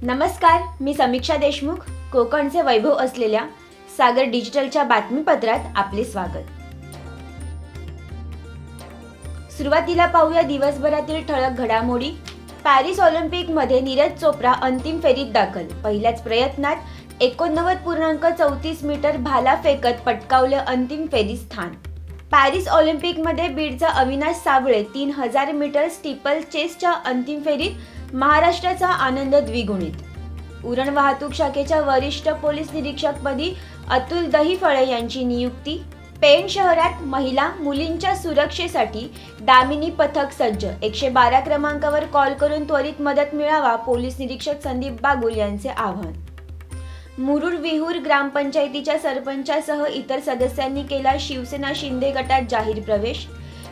नमस्कार, मी समीक्षा देशमुख. कोकणचे वैभव असलेल्या सागर डिजिटलच्या बातमीपत्रात आपले स्वागत. सुरुवातीला पाहूया दिवसभरातील ठळक घडामोडी. पॅरिस ऑलिम्पिकमध्ये नीरज चोप्रा अंतिम फेरीत दाखल. पहिल्याच प्रयत्नात 89.34 मीटर भाला फेकत पटकावले अंतिम फेरीत स्थान. पॅरिस ऑलिम्पिकमध्ये बीडचा अविनाश साबळे 3000 मीटर स्टीपल चेसच्या अंतिम फेरीत महाराष्ट्राचा आनंद द्विगुणित. उरण वाहतूक शाखेच्या वरिष्ठ पोलीस निरीक्षकपदी अतुल दहिफळे यांची नियुक्ती. पेण शहरात महिला मुलींच्या सुरक्षेसाठी दामिनी पथक सज्ज. 112 क्रमांकावर कॉल करून त्वरित मदत मिळावा, पोलीस निरीक्षक संदीप बागुल यांचे आवाहन. मुरुड विहूर ग्रामपंचायतीच्या सरपंचासह इतर सदस्यांनी केला शिवसेना शिंदे गटात जाहीर प्रवेश.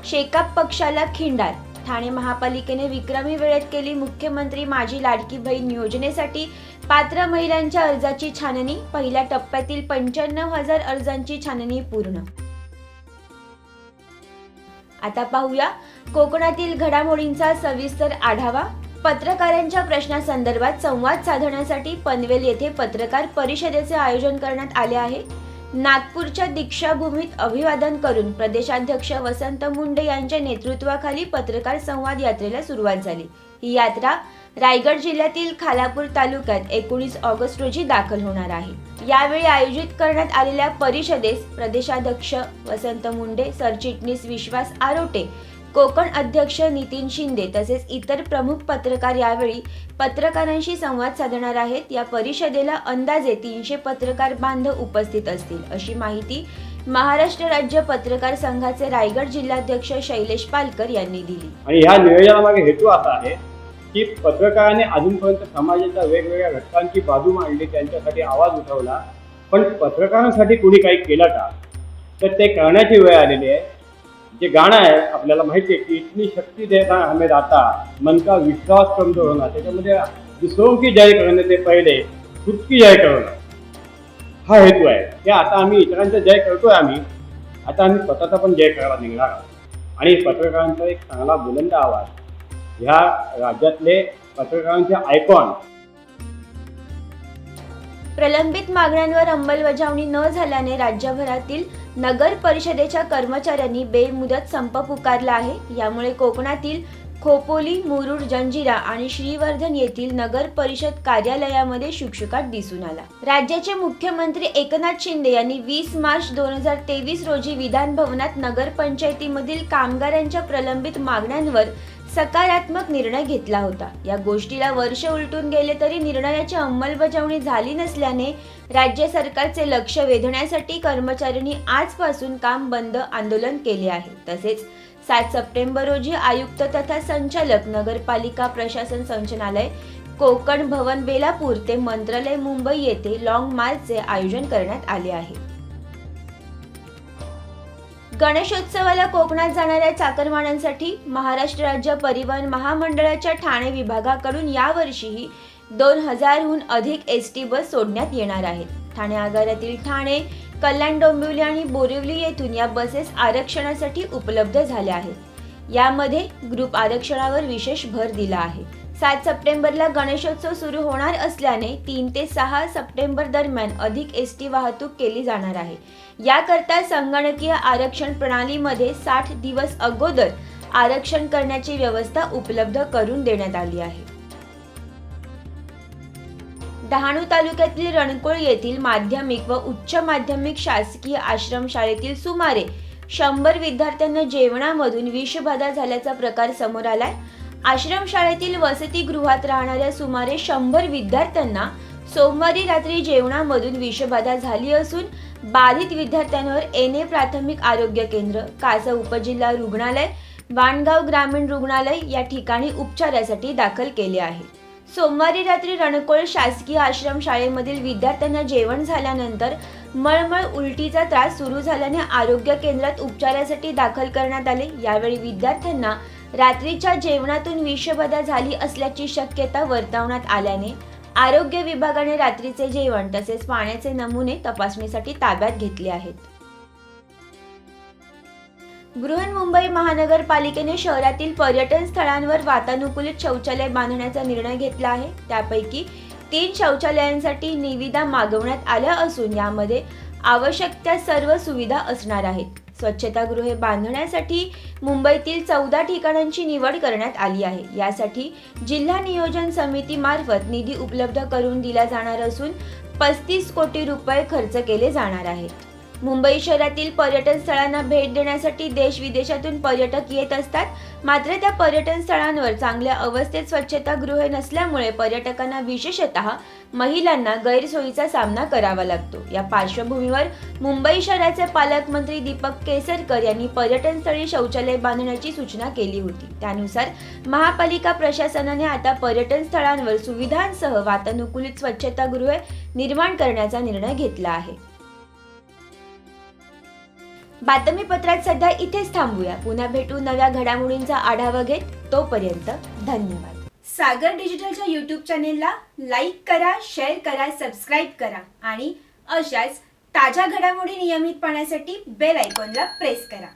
शेकाप पक्षाला खिंडार. ठाणे महापालिकेने विक्रमी वेळेत केली मुख्यमंत्री माझी लाडकी बहीण योजनेसाठी पात्र महिलांच्या अर्जाची छाननी. पहिल्या टप्प्यातील 95,000 अर्जांची छाननी पूर्ण. आता पाहूया कोकणातील घडामोडींचा सविस्तर आढावा. पत्रकारांच्या प्रश्नासंदर्भात संवाद साधण्यासाठी पनवेल येथे पत्रकार परिषदेचे आयोजन करण्यात आले आहे. नागपूरच्या दीक्षाभूमीत अभिवादन करून प्रदेशाध्यक्ष वसंत मुंडे यांच्या नेतृत्वाखाली पत्रकार संवाद यात्रेला सुरुवात झाली. ही यात्रा रायगड जिल्ह्यातील खालापूर तालुक्यात 19 ऑगस्ट रोजी दाखल होणार आहे. यावेळी आयोजित करण्यात आलेल्या परिषदेस प्रदेशाध्यक्ष वसंत मुंडे, सरचिटणीस विश्वास आरोटे, कोकण अध्यक्ष नितीन शिंदे तसेच इतर प्रमुख पत्रकार यावेळी पत्रकारांशी संवाद साधणार आहेत. या परिषदेला अंदाजे 300 पत्रकार बांधव उपस्थित असतील, अशी माहिती महाराष्ट्र राज्य पत्रकार संघाचे रायगड जिल्हाध्यक्ष शैलेश पालकर यांनी दिली. आणि ह्या नियोजनामागे हेतू असा आहे की पत्रकारांनी अजूनपर्यंत समाजाच्या वेगवेगळ्या घटकांची बाजू मांडली, त्यांच्यासाठी आवाज उठवला, पण पत्रकारांसाठी कुणी काही केलं का, तर ते करण्याची वेळ आलेली आहे. जे गाणं आहे आपल्याला माहिती आहे की इतनी शक्ती देना हमें दाता मन का विश्वास कमजोर होना, त्याच्यामध्ये दुसरों की जय करणे ते पहिले खुद की जय करणं हा हेतू आहे. की आता आम्ही इतरांचा जय करतोय, आता आम्ही स्वतःचा पण जय करायला निघणार आहोत. आणि पत्रकारांचा एक चांगला बुलंद आवाज ह्या राज्यातले पत्रकारांचे आयकॉन. प्रलंबित मागण्यांवर अंमलबजावणी न झाल्याने राज्यभरातील नगर परिषदेच्या कर्मचाऱ्यांनी बेमुदत संप पुकारला आहे. यामुळे कोकणातील खोपोली, मुरुड, जंजिरा आणि श्रीवर्धन येथील नगर परिषद कार्यालयामध्ये शुकशुकाट दिसून आला. राज्याचे मुख्यमंत्री एकनाथ शिंदे यांनी 20 मार्च 2023 रोजी विधान भवनात नगरपंचायतीमधील कामगारांच्या प्रलंबित मागण्यांवर सकारात्मक निर्णय घेतला होता. या गोष्टीला वर्ष उलटून गेले तरी निर्णयाची अंमलबजावणी झाली नसल्याने राज्य सरकारचे लक्ष वेधण्यासाठी कर्मचाऱ्यांनी आजपासून काम बंद आंदोलन केले आहे. तसेच 7 सप्टेंबर रोजी आयुक्त तथा संचालक नगरपालिका प्रशासन संचालनालय कोकण भवन बेलापूर ते मंत्रालय मुंबई येथे लॉंग मार्चचे आयोजन करण्यात आले आहे. गणेशोत्सवाला कोकणात जाणाऱ्या चाकरमान्यांसाठी महाराष्ट्र राज्य परिवहन महामंडळाच्या ठाणे विभागाकडून यावर्षीही 2000हून अधिक एसटी बस सोडण्यात येणार आहेत. ठाणे आगारातील ठाणे, कल्याण, डोंबिवली आणि बोरिवली येथून या बसेस आरक्षणासाठी उपलब्ध झाल्या आहेत. यामध्ये ग्रुप आरक्षणावर विशेष भर दिला आहे. 7 सप्टेंबरला गणेशोत्सव सुरू होणार असल्याने 3 ते 6 सप्टेंबर दरम्यान अधिक एसटी वाहतूक केली जाणार आहे. याकरता संगणकीय आरक्षण प्रणालीमध्ये 60 दिवस अगोदर आरक्षण करण्याची व्यवस्था उपलब्ध करून देण्यात आली आहे. डहाणू तालुक्यातील रणकोळ येथील माध्यमिक व उच्च माध्यमिक शासकीय आश्रमशाळेतील सुमारे 100 विद्यार्थ्यांना जेवणामधून विषबाधा झाल्याचा प्रकार समोर आलाय. आश्रमशाळेतील वसतिगृहात राहणाऱ्या सुमारे 100 विद्यार्थ्यांना सोमवारी रात्री जेवणामधून विषबाधा झाली असून बाधित विद्यार्थ्यांवर एने प्राथमिक आरोग्य केंद्र, कासा उपजिल्हा रुग्णालय, वाणगाव ग्रामीण रुग्णालय या ठिकाणी उपचारासाठी दाखल केले आहे. सोमवारी रात्री रणकोळ शासकीय आश्रमशाळेमधील विद्यार्थ्यांना जेवण झाल्यानंतर मळमळ उलटीचा त्रास सुरू झाल्याने आरोग्य केंद्रात उपचारासाठी दाखल करण्यात आले. यावेळी विद्यार्थ्यांना रात्रीच्या जेवणातून विषबाधा झाली असल्याची शक्यता वर्तवण्यात आल्याने आरोग्य विभागाने रात्रीचे जेवण तसेच पाण्याचे नमुने तपासणीसाठी ताब्यात घेतले आहेत. बृहन्मुंबई महानगरपालिकेने शहरातील पर्यटन स्थळांवर वातानुकूलित शौचालय बांधण्याचा निर्णय घेतला आहे. त्यापैकी 3 शौचालयांसाठी निविदा मागवण्यात आल्या असून यामध्ये आवश्यक त्या सर्व सुविधा असणार आहेत. स्वच्छतागृहे बांधण्यासाठी मुंबईतील 14 ठिकाणांची निवड करण्यात आली आहे. यासाठी जिल्हा नियोजन समितीमार्फत निधी उपलब्ध करून दिला जाणार असून 35 कोटी रुपये खर्च केले जाणार आहेत. मुंबई शहरातील पर्यटन स्थळांना भेट देण्यासाठी देश विदेशातून पर्यटक येत असतात. मात्र त्या पर्यटन स्थळांवर चांगल्या अवस्थेत स्वच्छतागृहे नसल्यामुळे पर्यटकांना विशेषतः महिलांना गैरसोयीचा सामना करावा लागतो. या पार्श्वभूमीवर मुंबई शहराचे पालकमंत्री दीपक केसरकर यांनी पर्यटनस्थळी शौचालय बांधण्याची सूचना केली होती. त्यानुसार महापालिका प्रशासनाने आता पर्यटन स्थळांवर सुविधांसह वातानुकूलित स्वच्छतागृहे निर्माण करण्याचा निर्णय घेतला आहे. बातमीपत्रात सध्या इथेच थांबूया. पुन्हा भेटू नव्या घडामोडींचा आढावा घेत. तोपर्यंत धन्यवाद. सागर डिजिटलच्या YouTube चॅनेलला लाईक करा, शेअर करा, सबस्क्राईब करा आणि अशाच ताज्या घडामोडी नियमित पाहण्यासाठी बेल आयकॉनला प्रेस करा.